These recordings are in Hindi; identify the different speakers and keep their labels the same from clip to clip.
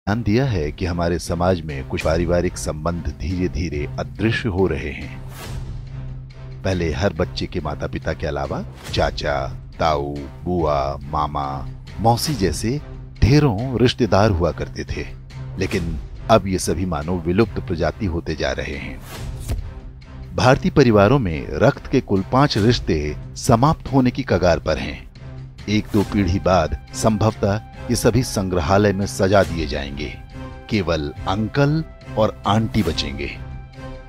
Speaker 1: ध्यान दिया है कि हमारे समाज में कुछ पारिवारिक संबंध धीरे धीरे अदृश्य हो रहे हैं। पहले हर बच्चे के माता पिता के अलावा चाचा, ताऊ, बुआ, मामा, मौसी जैसे ढेरों रिश्तेदार हुआ करते थे, लेकिन अब ये सभी मानो विलुप्त प्रजाति होते जा रहे हैं। भारतीय परिवारों में रक्त के कुल 5 रिश्ते समाप्त होने की कगार पर हैं। 1-2 पीढ़ी बाद संभवतः ये सभी संग्रहालय में सजा दिए जाएंगे। केवल अंकल और आंटी बचेंगे।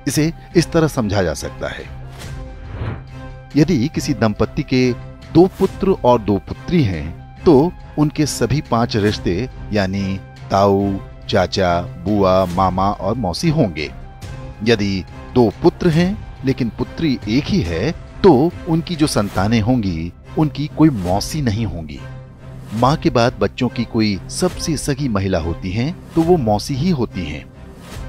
Speaker 1: इसे इस तरह समझा जा सकता है, यदि किसी दंपत्ति के 2 पुत्र और 2 पुत्री हैं, तो उनके सभी 5 रिश्ते यानी ताऊ, चाचा, बुआ, मामा और मौसी होंगे। यदि 2 पुत्र हैं लेकिन पुत्री एक ही है, तो उनकी जो संतानें होंगी उनकी कोई मौसी नहीं होंगी। मां के बाद बच्चों की कोई सबसे सगी महिला होती हैं तो वो मौसी ही होती हैं।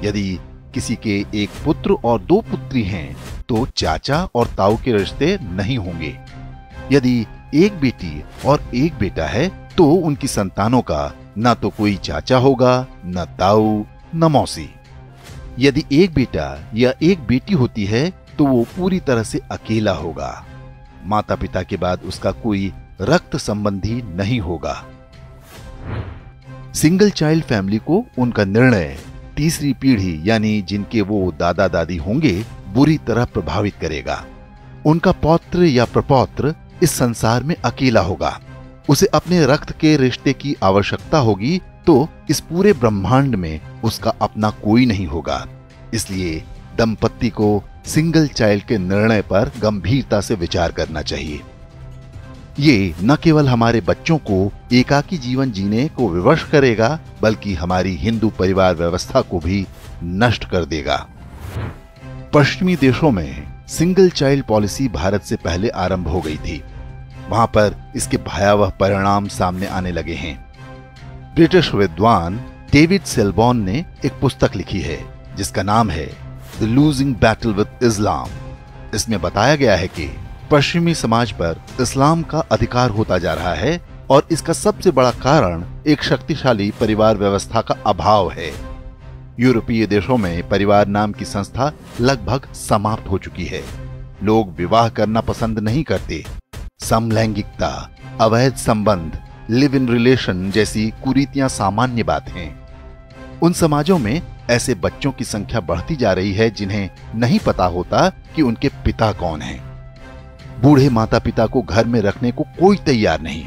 Speaker 1: यदि किसी के 1 पुत्र और 2 पुत्री हैं तो चाचा और ताऊ के रिश्ते नहीं होंगे। यदि 1 बेटी और 1 बेटा है तो उनकी संतानों का ना तो कोई चाचा होगा, न ताऊ, न मौसी। यदि 1 बेटा या 1 बेटी होती है तो वो पूरी तरह से अकेला होगा। माता पिता के बाद उसका कोई रक्त संबंधी नहीं होगा। सिंगल चाइल्ड फैमिली को उनका निर्णय तीसरी पीढ़ी यानी जिनके वो दादा दादी होंगे बुरी तरह प्रभावित करेगा। उनका पौत्र या प्रपौत्र इस संसार में अकेला होगा। उसे अपने रक्त के रिश्ते की आवश्यकता होगी, तो इस पूरे ब्रह्मांड में उसका अपना कोई नहीं होगा। इसलिए दंपत्ति को सिंगल चाइल्ड के निर्णय पर गंभीरता से विचार करना चाहिए। ये न केवल हमारे बच्चों को एकाकी जीवन जीने को विवश करेगा, बल्कि हमारी हिंदू परिवार व्यवस्था को भी नष्ट कर देगा। पश्चिमी देशों में सिंगल चाइल्ड पॉलिसी भारत से पहले आरंभ हो गई थी। वहां पर इसके भयावह परिणाम सामने आने लगे हैं। ब्रिटिश विद्वान डेविड सेलबॉर्न ने एक पुस्तक लिखी है जिसका नाम है द लूजिंग बैटल विद इस्लाम। इसमें बताया गया है कि पश्चिमी समाज पर इस्लाम का अधिकार होता जा रहा है और इसका सबसे बड़ा कारण एक शक्तिशाली परिवार व्यवस्था का अभाव है। यूरोपीय देशों में परिवार नाम की संस्था लगभग समाप्त हो चुकी है। लोग विवाह करना पसंद नहीं करते। समलैंगिकता, अवैध संबंध, लिव इन रिलेशन जैसी कुरीतियां सामान्य बात हैं। उन समाजों में ऐसे बच्चों की संख्या बढ़ती जा रही है जिन्हें नहीं पता होता कि उनके पिता कौन हैं। बूढ़े माता पिता को घर में रखने को कोई तैयार नहीं।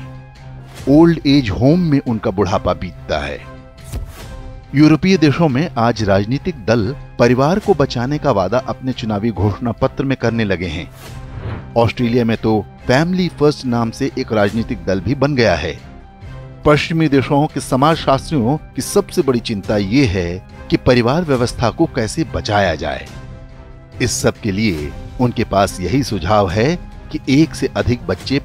Speaker 1: ओल्ड एज होम में उनका बुढ़ापा बीतता है। यूरोपीय देशों में आज राजनीतिक दल परिवार को बचाने का वादा अपने चुनावी घोषणा पत्र में करने लगे हैं। ऑस्ट्रेलिया में तो फैमिली फर्स्ट नाम से एक राजनीतिक दल भी बन गया है। पश्चिमी देशों के समाजशास्त्रियों की सबसे बड़ी चिंता यह है कि परिवार व्यवस्था को कैसे बचाया जाए। इस सब के लिए उनके पास यही सुझाव है कि 1 से अधिक बच्चे